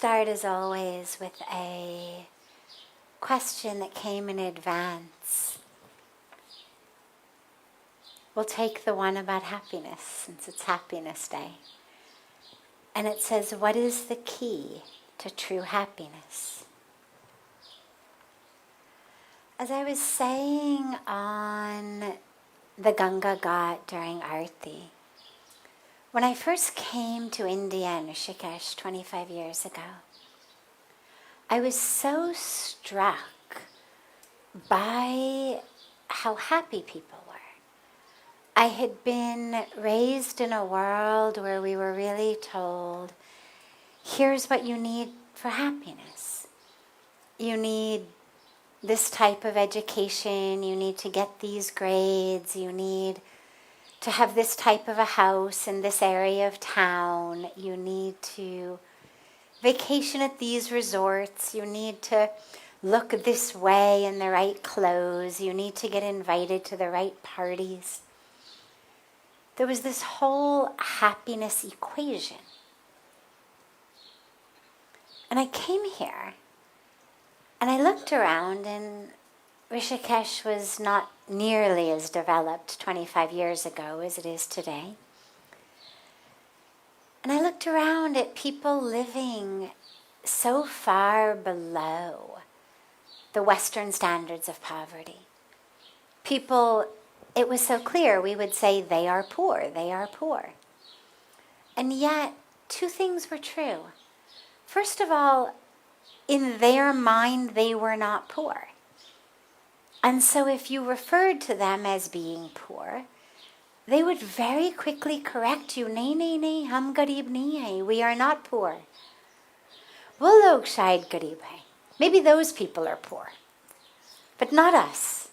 start, as always, with a question that came in advance. We'll take the one about happiness, since it's Happiness Day. And it says, what is the key to true happiness? As I was saying on the Ganga Ghat during Aarti, when I first came to India in Rishikesh 25 years ago, I was so struck by how happy people were. I had been raised in a world where we were really told, here's what you need for happiness. You need this type of education, you need to get these grades, you need to have this type of a house in this area of town, you need to vacation at these resorts, you need to look this way in the right clothes, you need to get invited to the right parties. There was this whole happiness equation. And I came here, and I looked around, and Rishikesh was not nearly as developed 25 years ago as it is today. And I looked around at people living so far below the Western standards of poverty. People, it was so clear, we would say, they are poor, they are poor. And yet, two things were true. First of all, in their mind, they were not poor. And so if you referred to them as being poor, they would very quickly correct you, nay, hum garib nahi hai, we are not poor. Wo log shayad garib hai. Maybe those people are poor, but not us.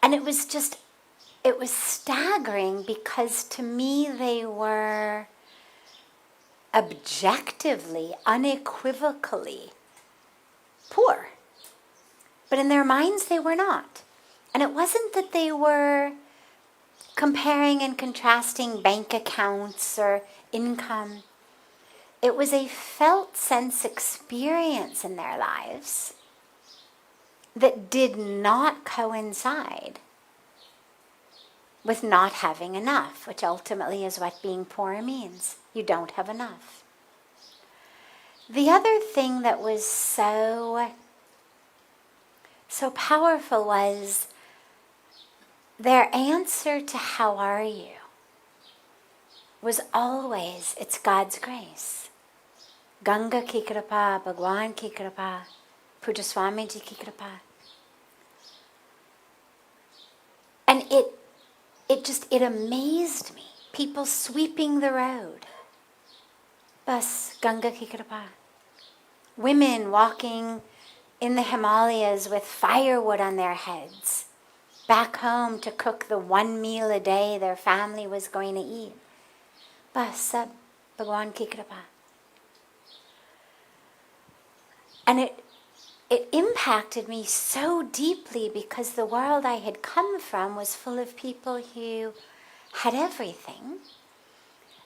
And it was staggering because to me they were objectively, unequivocally poor. But in their minds they were not. And it wasn't that they were comparing and contrasting bank accounts or income. It was a felt sense experience in their lives that did not coincide with not having enough, which ultimately is what being poor means. You don't have enough. The other thing that was so powerful was their answer to how are you was always, it's God's grace. Ganga ki kripa, Bhagwan ki kripa, Pujya Swamiji ki kripa. And it amazed me. People sweeping the road. Bas, Ganga ki kripa. Women walking in the Himalayas with firewood on their heads, back home to cook the one meal a day their family was going to eat. Bas, sab Bhagwan ki kripa. And it impacted me so deeply because the world I had come from was full of people who had everything,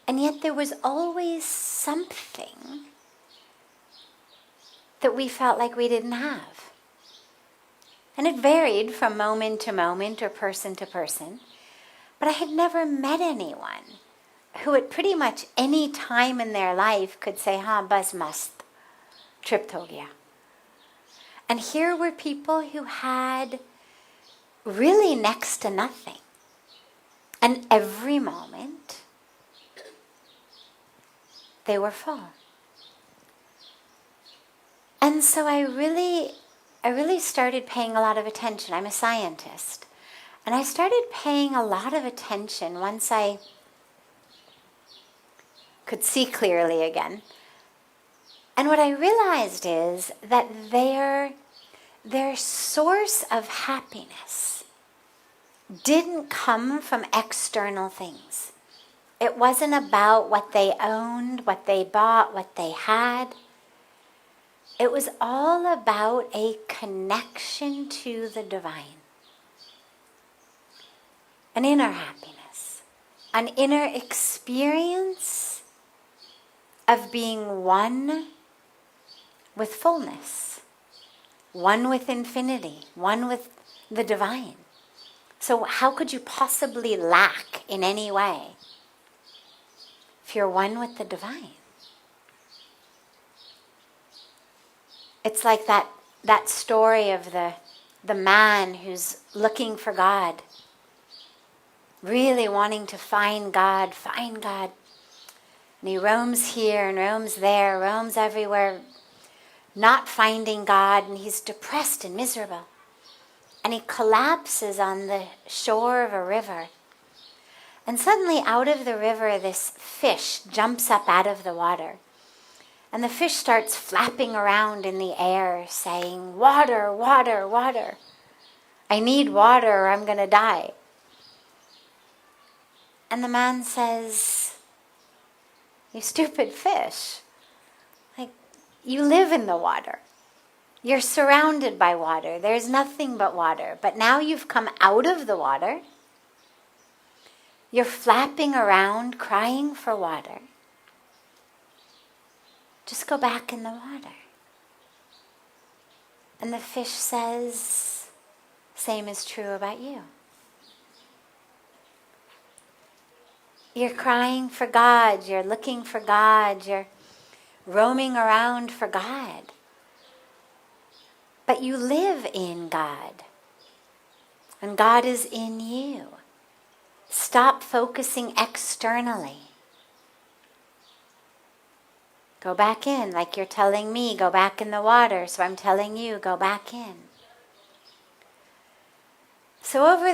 and yet there was always something that we felt like we didn't have. And it varied from moment to moment or person to person, but I had never met anyone who at pretty much any time in their life could say, bas mast, tripped ho gaya. And here were people who had really next to nothing. And every moment, they were full. And so I really started paying a lot of attention. I'm a scientist. And I started paying a lot of attention once I could see clearly again. And what I realized is that their source of happiness didn't come from external things. It wasn't about what they owned, what they bought, what they had. It was all about a connection to the divine. An inner happiness. An inner experience of being one with fullness, one with infinity, one with the divine. So how could you possibly lack in any way if you're one with the divine? It's like that story of the man who's looking for God, really wanting to find God. And he roams here and roams there, roams everywhere, not finding God, and he's depressed and miserable. And he collapses on the shore of a river. And suddenly out of the river, this fish jumps up out of the water. And the fish starts flapping around in the air, saying, "Water, water, water. I need water or I'm going to die." And the man says, "You stupid fish. Like, you live in the water. You're surrounded by water. There's nothing but water. But now you've come out of the water. You're flapping around, crying for water. Just go back in the water." And the fish says, "Same is true about you. You're crying for God, you're looking for God, you're roaming around for God. But you live in God, and God is in you. Stop focusing externally. Go back in, like you're telling me, go back in the water, so I'm telling you, go back in." So over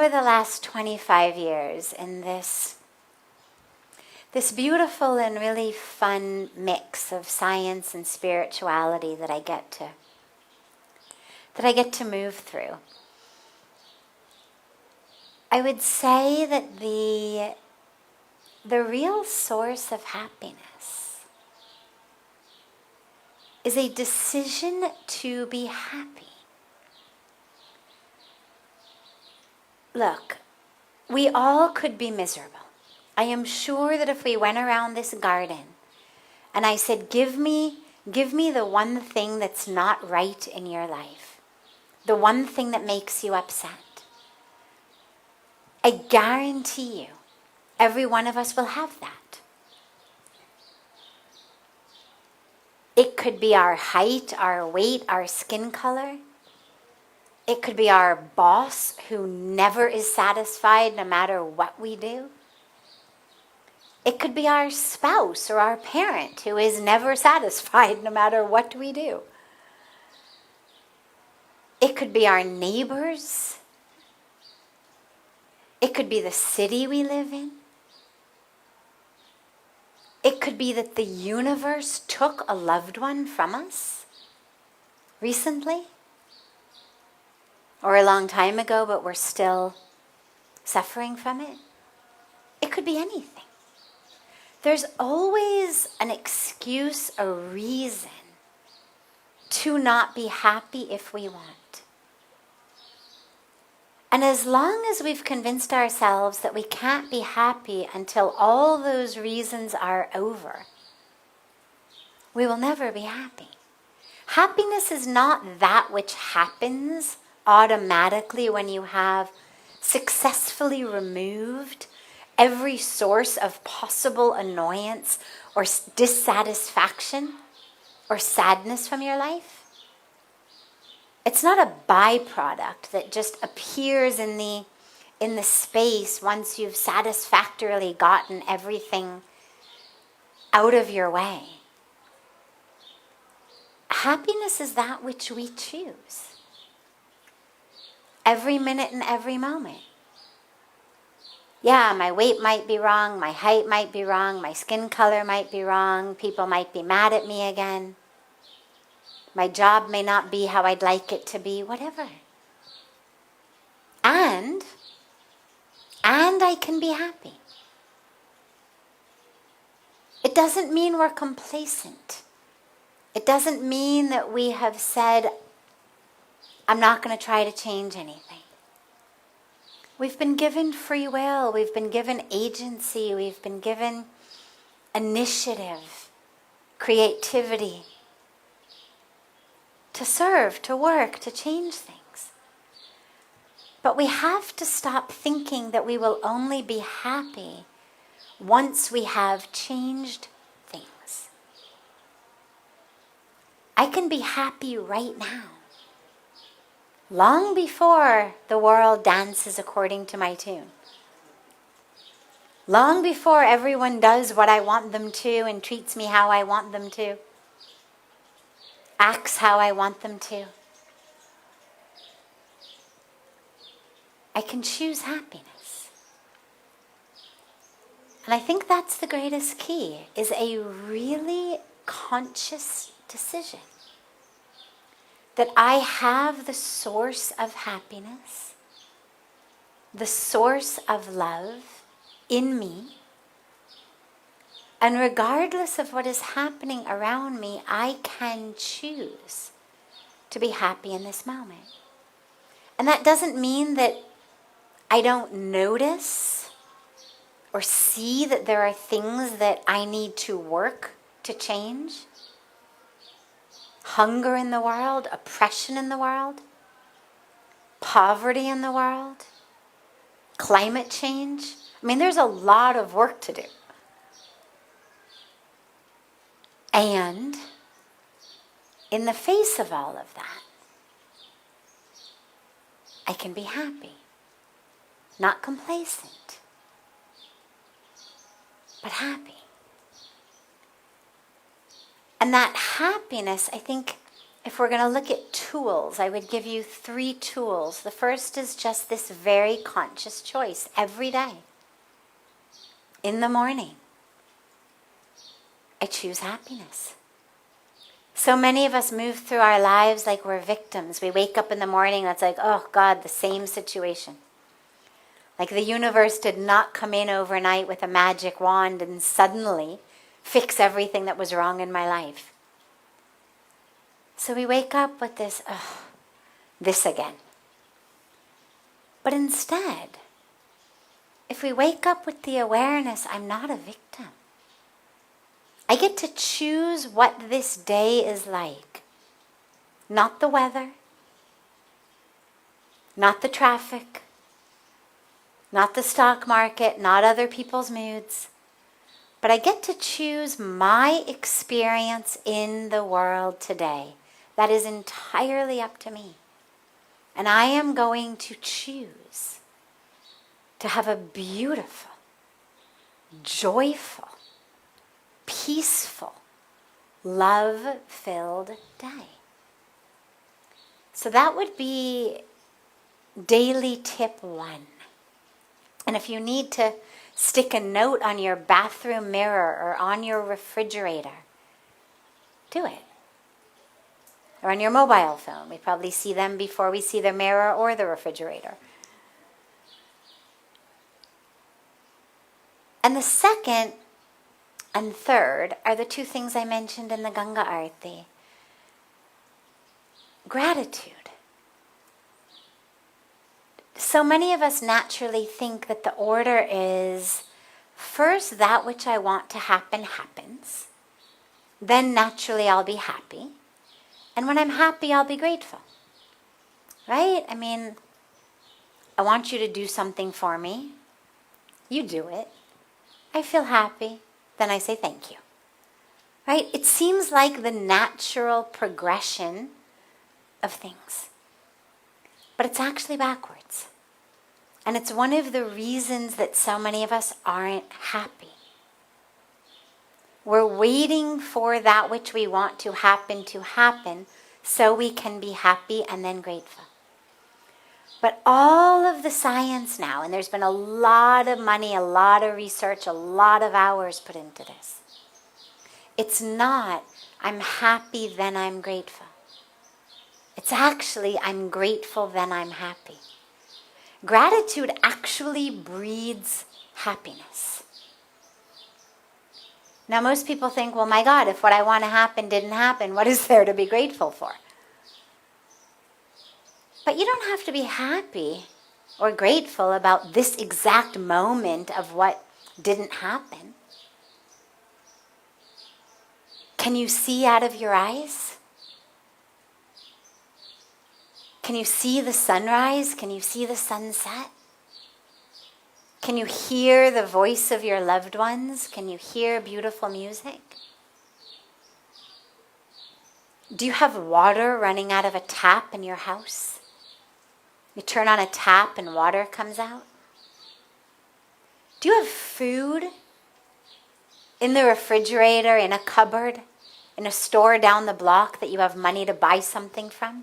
the last 25 years, in this beautiful and really fun mix of science and spirituality that I get to move through, I would say that the real source of happiness is a decision to be happy. Look, we all could be miserable. I am sure that if we went around this garden and I said, give me the one thing that's not right in your life, the one thing that makes you upset, I guarantee you, every one of us will have that. It could be our height, our weight, our skin color. It could be our boss who never is satisfied no matter what we do. It could be our spouse or our parent who is never satisfied no matter what we do. It could be our neighbors. It could be the city we live in. It could be that the universe took a loved one from us recently or a long time ago, but we're still suffering from it. It could be anything. There's always an excuse, a reason to not be happy if we want. And as long as we've convinced ourselves that we can't be happy until all those reasons are over, we will never be happy. Happiness is not that which happens automatically when you have successfully removed every source of possible annoyance or dissatisfaction or sadness from your life. It's not a byproduct that just appears in the space once you've satisfactorily gotten everything out of your way. Happiness is that which we choose. Every minute and every moment. Yeah, my weight might be wrong, my height might be wrong, my skin color might be wrong, people might be mad at me again. My job may not be how I'd like it to be, whatever. And I can be happy. It doesn't mean we're complacent. It doesn't mean that we have said, I'm not going to try to change anything. We've been given free will. We've been given agency. We've been given initiative, creativity, to serve, to work, to change things. But we have to stop thinking that we will only be happy once we have changed things. I can be happy right now, long before the world dances according to my tune. Long before everyone does what I want them to and treats me how I want them to, acts how I want them to. I can choose happiness. And I think that's the greatest key, is a really conscious decision. That I have the source of happiness, the source of love in me. And regardless of what is happening around me, I can choose to be happy in this moment. And that doesn't mean that I don't notice or see that there are things that I need to work to change. Hunger in the world, oppression in the world, poverty in the world, climate change. I mean, there's a lot of work to do. And in the face of all of that, I can be happy, not complacent, but happy. And that happiness, I think, if we're going to look at tools, I would give you 3 tools. The first is just this very conscious choice every day. In the morning, I choose happiness. So many of us move through our lives like we're victims. We wake up in the morning and it's like, oh God, the same situation. Like the universe did not come in overnight with a magic wand and suddenly fix everything that was wrong in my life. So we wake up with this, this again. But instead, if we wake up with the awareness, I'm not a victim. I get to choose what this day is like. Not the weather, not the traffic, not the stock market, not other people's moods. But I get to choose my experience in the world today. That is entirely up to me. And I am going to choose to have a beautiful, joyful, peaceful, love-filled day. So that would be daily tip 1. And if you need to stick a note on your bathroom mirror or on your refrigerator, do it. Or on your mobile phone. We probably see them before we see the mirror or the refrigerator. And the second and third are the 2 things I mentioned in the Ganga Arati. Gratitude. So many of us naturally think that the order is first that which I want to happen happens. Then naturally I'll be happy. And when I'm happy, I'll be grateful. Right? I mean, I want you to do something for me. You do it. I feel happy. Then I say thank you. Right? It seems like the natural progression of things. But it's actually backwards. And it's one of the reasons that so many of us aren't happy. We're waiting for that which we want to happen so we can be happy and then grateful. But all of the science now, and there's been a lot of money, a lot of research, a lot of hours put into this. It's not, I'm happy, then I'm grateful. It's actually, I'm grateful, then I'm happy. Gratitude actually breeds happiness. Now most people think, well, my God, if what I want to happen didn't happen, what is there to be grateful for? But you don't have to be happy or grateful about this exact moment of what didn't happen. Can you see out of your eyes? Can you see the sunrise? Can you see the sunset? Can you hear the voice of your loved ones? Can you hear beautiful music? Do you have water running out of a tap in your house? You turn on a tap and water comes out? Do you have food in the refrigerator, in a cupboard, in a store down the block that you have money to buy something from?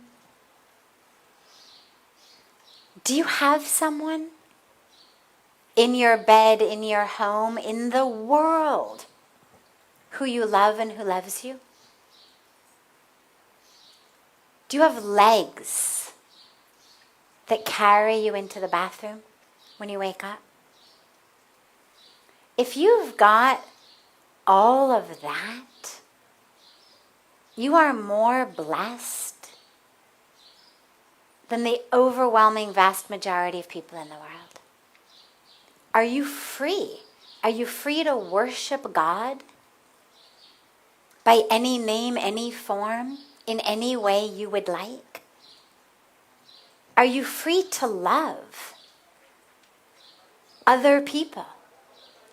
Do you have someone in your bed, in your home, in the world who you love and who loves you? Do you have legs that carry you into the bathroom when you wake up? If you've got all of that, you are more blessed than the overwhelming vast majority of people in the world. Are you free? Are you free to worship God by any name, any form, in any way you would like? Are you free to love other people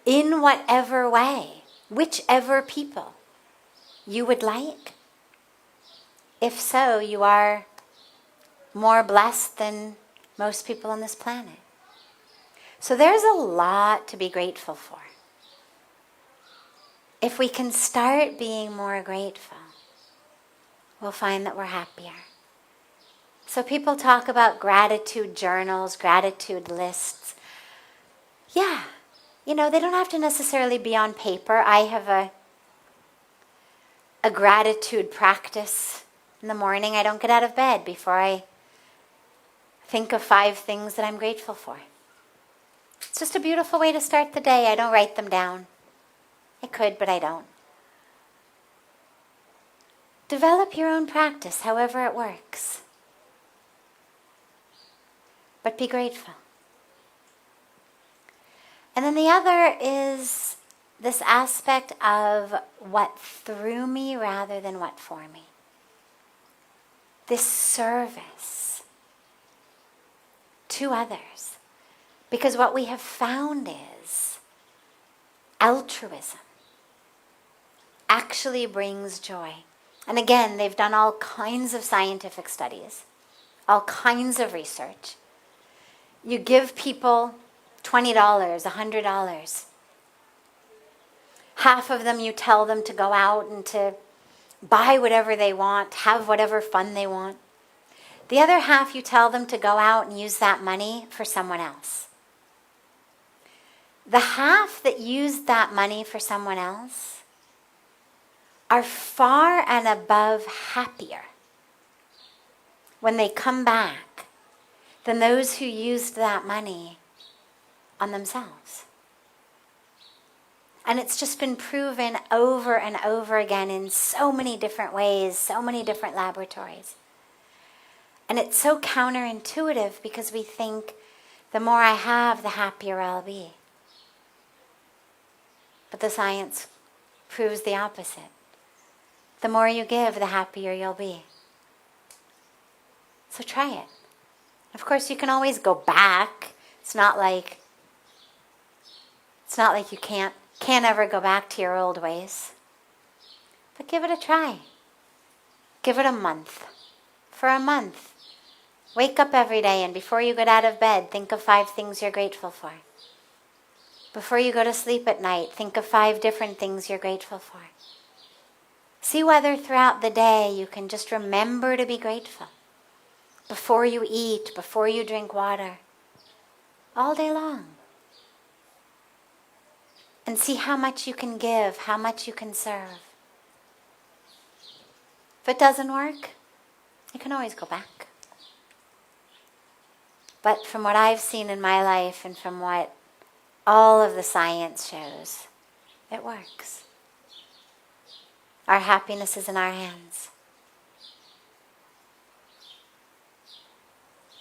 in whatever way, whichever people you would like? If so, you are more blessed than most people on this planet. So there's a lot to be grateful for. If we can start being more grateful, we'll find that we're happier. So people talk about gratitude journals, gratitude lists. Yeah, they don't have to necessarily be on paper. I have a gratitude practice in the morning. I don't get out of bed before I think of 5 things that I'm grateful for. It's just a beautiful way to start the day. I don't write them down. I could, but I don't. Develop your own practice, however it works. But be grateful. And then the other is this aspect of what through me rather than what for me. This service to others. Because what we have found is altruism actually brings joy. And again, they've done all kinds of scientific studies, all kinds of research. You give people $20, $100. Half of them you tell them to go out and to buy whatever they want, have whatever fun they want. The other half you tell them to go out and use that money for someone else. The half that used that money for someone else are far and above happier when they come back than those who used that money on themselves. And it's just been proven over and over again in so many different ways, so many different laboratories. And it's so counterintuitive because we think the more I have, the happier I'll be. But the science proves the opposite. The more you give, the happier you'll be. So try it. Of course, you can always go back. It's not like you can't ever go back to your old ways. But give it a try. Give it a month. For a month. Wake up every day and before you get out of bed, think of 5 things you're grateful for. Before you go to sleep at night, think of 5 different things you're grateful for. See whether throughout the day you can just remember to be grateful. Before you eat, before you drink water. All day long. And see how much you can give, how much you can serve. If it doesn't work, you can always go back. But from what I've seen in my life and from what all of the science shows, it works. Our happiness is in our hands.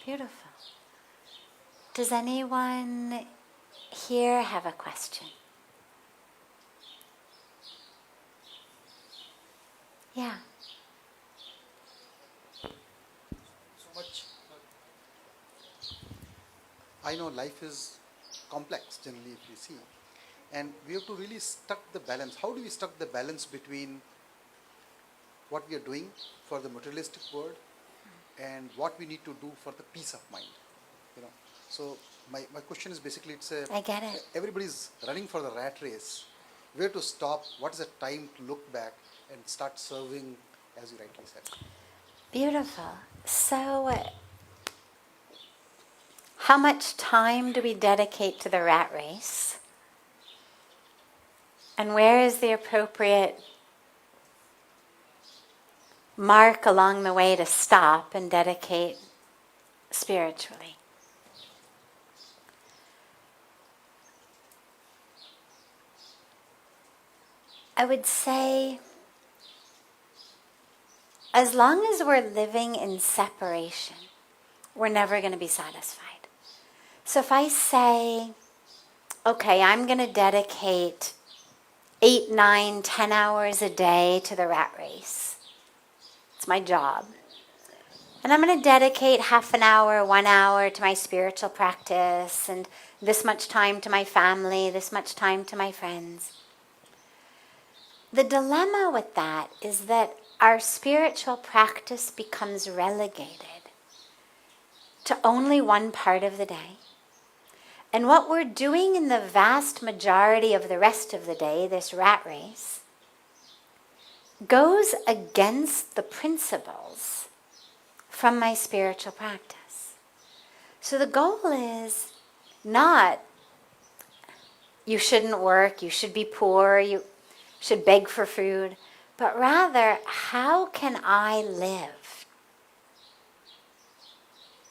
Beautiful. Does anyone here have a question? Yeah. So much. I know life is complex generally if we see, and we have to really struck the balance. How do we struck the balance between what we are doing for the materialistic world and what we need to do for the peace of mind? You know. So my question is basically I get it. everybody's running for the rat race. Where to stop? What is the time to look back and start serving, as you rightly said? Beautiful. So, how much time do we dedicate to the rat race? And where is the appropriate mark along the way to stop and dedicate spiritually? I would say, as long as we're living in separation, we're never going to be satisfied. So if I say, okay, I'm going to dedicate 8, 9, 10 hours a day to the rat race. It's my job. And I'm going to dedicate half an hour, 1 hour to my spiritual practice, and this much time to my family, this much time to my friends. The dilemma with that is that our spiritual practice becomes relegated to only one part of the day. And what we're doing in the vast majority of the rest of the day, this rat race, goes against the principles from my spiritual practice. So the goal is not, you shouldn't work, you should be poor, you should beg for food, but rather, how can I live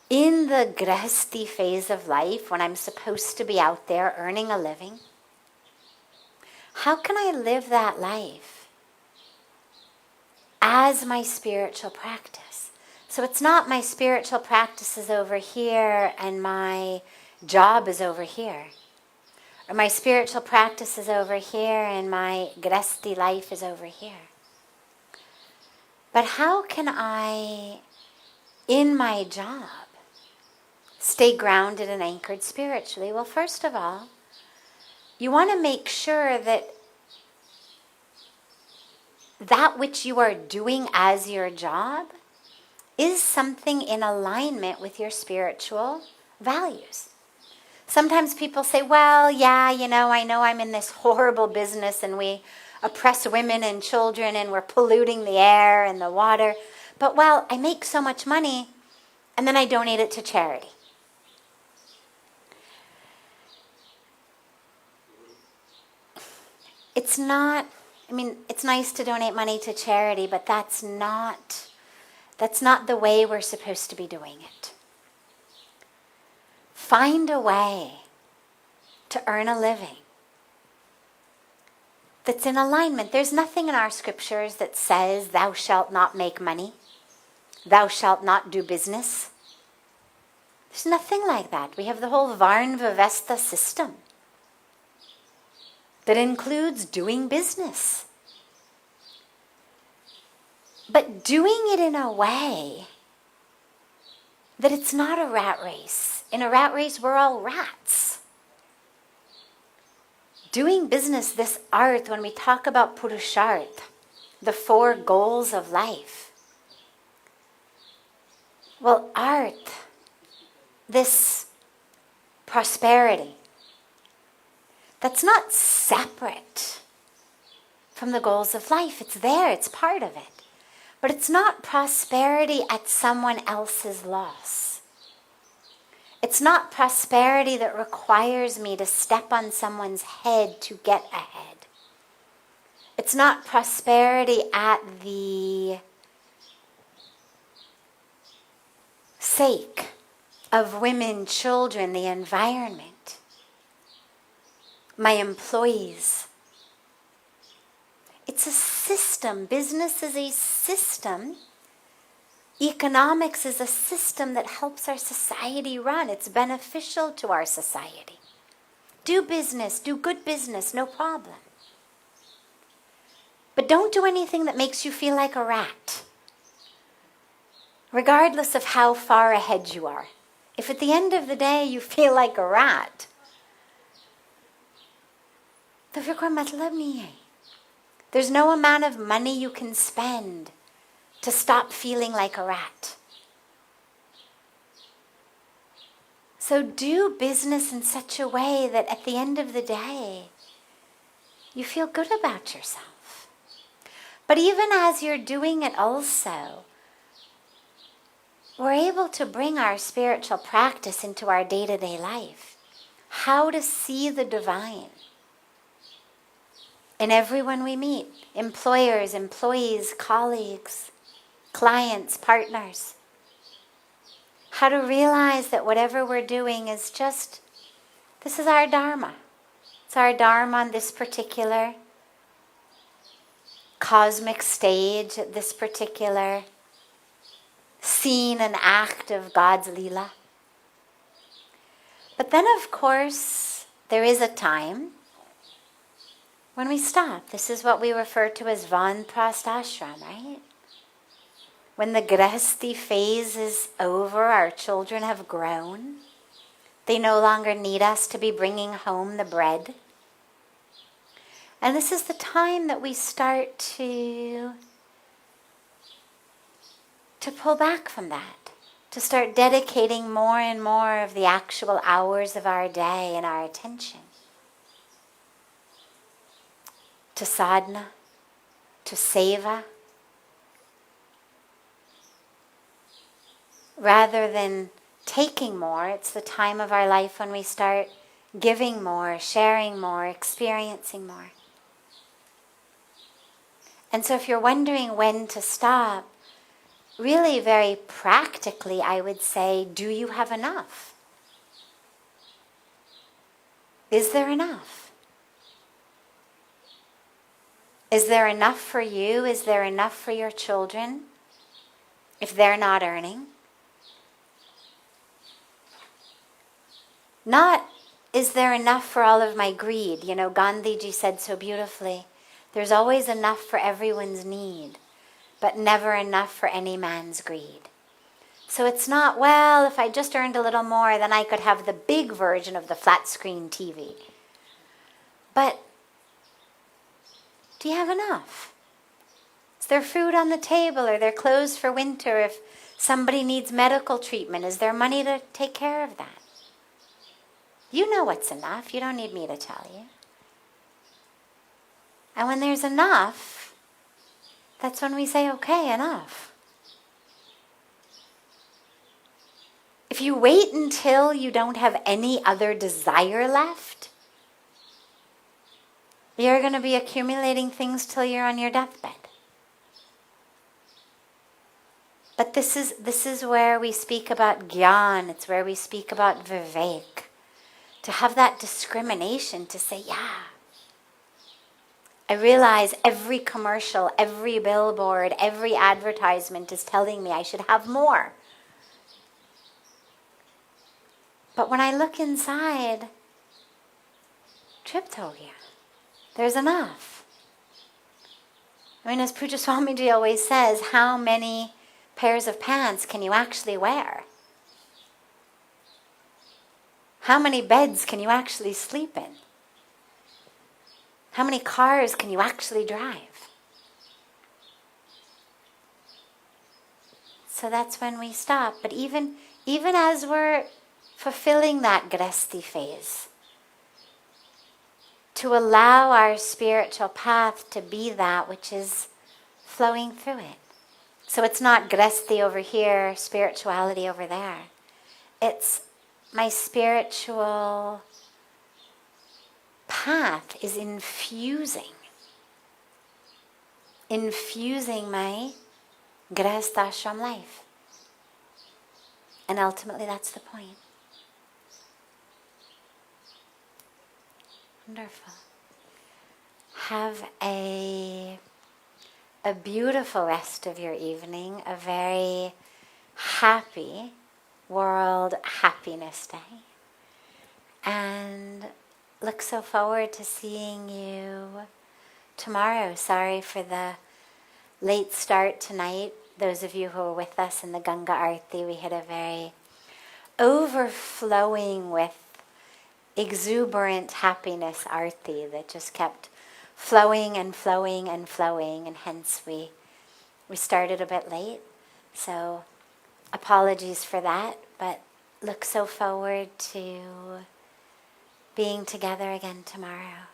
in the grihasti phase of life when I'm supposed to be out there earning a living? How can I live that life as my spiritual practice? So it's not my spiritual practice is over here and my job is over here. Or my spiritual practice is over here and my grihasti life is over here. But how can I, in my job, stay grounded and anchored spiritually? Well, first of all, you want to make sure that that which you are doing as your job is something in alignment with your spiritual values. Sometimes people say, well, yeah, I know I'm in this horrible business and we oppress women and children and we're polluting the air and the water. But, well, I make so much money and then I donate it to charity. It's not, it's nice to donate money to charity, but that's not the way we're supposed to be doing it. Find a way to earn a living that's in alignment. There's nothing in our scriptures that says, thou shalt not make money, thou shalt not do business. There's nothing like that. We have the whole Varnvavesta system that includes doing business. But doing it in a way that it's not a rat race. In a rat race, we're all rats. Doing business, this art, when we talk about Purusharth, the 4 goals of life. Well, art, this prosperity, that's not separate from the goals of life. It's there, it's part of it. But it's not prosperity at someone else's loss. It's not prosperity that requires me to step on someone's head to get ahead. It's not prosperity at the sake of women, children, the environment, my employees. It's a system. Business is a system. Economics is a system that helps our society run. It's beneficial to our society. Do business, do good business, no problem. But don't do anything that makes you feel like a rat, regardless of how far ahead you are. If at the end of the day you feel like a rat, तो फिर कोई मतलब नहीं है. There's no amount of money you can spend to stop feeling like a rat. So do business in such a way that at the end of the day, you feel good about yourself. But even as you're doing it also, we're able to bring our spiritual practice into our day-to-day life. How to see the divine in everyone we meet. Employers, employees, colleagues, clients, partners. How to realize that whatever we're doing is just, this is our dharma. It's our dharma on this particular cosmic stage, at this particular scene and act of God's Leela. But then, of course, there is a time when we stop. This is what we refer to as Vanprastha ashram, right? When the grihasti phase is over, our children have grown. They no longer need us to be bringing home the bread. And this is the time that we start to pull back from that, to start dedicating more and more of the actual hours of our day and our attention to sadhana, to seva, rather than taking more. It's the time of our life when we start giving more, sharing more, experiencing more. And so if you're wondering when to stop, really very practically I would say, do you have enough? Is there enough? Is there enough for you? Is there enough for your children if they're not earning? Not, is there enough for all of my greed? You know, Gandhiji said so beautifully, there's always enough for everyone's need, but never enough for any man's greed. So it's not, well, if I just earned a little more, then I could have the big version of the flat screen TV. But do you have enough? Is there food on the table? Are there clothes for winter? If somebody needs medical treatment, is there money to take care of that? You know what's enough. You don't need me to tell you. And when there's enough, that's when we say, okay, enough. If you wait until you don't have any other desire left, you're going to be accumulating things till you're on your deathbed. But this is where we speak about gyan. It's where we speak about vivek. To have that discrimination, to say, yeah, I realize every commercial, every billboard, every advertisement is telling me I should have more. But when I look inside, tripped ho gaya. There's enough. I mean, as Pujya Swamiji always says, how many pairs of pants can you actually wear? How many beds can you actually sleep in? How many cars can you actually drive? So that's when we stop. But even as we're fulfilling that grihasti phase, to allow our spiritual path to be that which is flowing through it. So it's not grihasti over here, spirituality over there. It's my spiritual path is infusing my grihastashram life. And ultimately that's the point. Wonderful. Have a beautiful rest of your evening, a very happy World Happiness Day. And look so forward to seeing you tomorrow. Sorry for the late start tonight. Those of you who were with us in the Ganga Aarti, we had a very overflowing with exuberant happiness Aarti that just kept flowing and flowing and flowing, and hence we started a bit late. So apologies for that, but look so forward to being together again tomorrow.